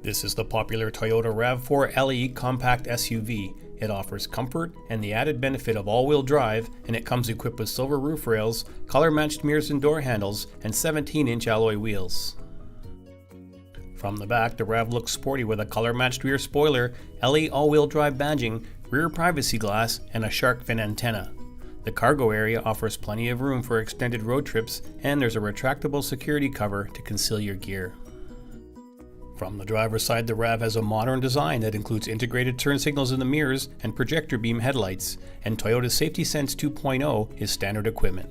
This is the popular Toyota RAV4 LE compact SUV. It offers comfort and the added benefit of all-wheel drive, and it comes equipped with silver roof rails, color-matched mirrors and door handles, and 17-inch alloy wheels. From the back, the RAV looks sporty with a color-matched rear spoiler, LE all-wheel drive badging, rear privacy glass, and a shark fin antenna. The cargo area offers plenty of room for extended road trips, and there's a retractable security cover to conceal your gear. From the driver's side, the RAV has a modern design that includes integrated turn signals in the mirrors and projector beam headlights, and Toyota's Safety Sense 2.0 is standard equipment.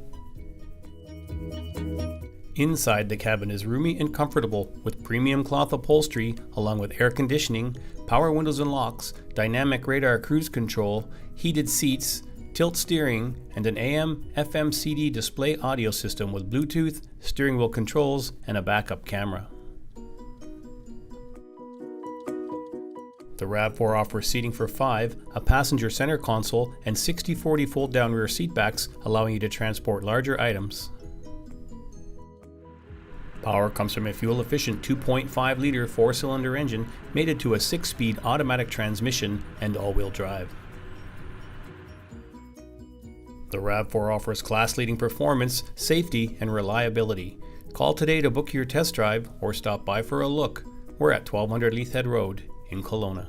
Inside, the cabin is roomy and comfortable with premium cloth upholstery along with air conditioning, power windows and locks, dynamic radar cruise control, heated seats, tilt steering, and an AM/FM CD display audio system with Bluetooth, steering wheel controls, and a backup camera. The RAV4 offers seating for 5, a passenger center console, and 60/40 fold-down rear seatbacks, allowing you to transport larger items. Power comes from a fuel-efficient 2.5-liter 4-cylinder engine mated to a 6-speed automatic transmission and all-wheel drive. The RAV4 offers class-leading performance, safety, and reliability. Call today to book your test drive or stop by for a look. We're at 1200 Leithhead Road in Kelowna.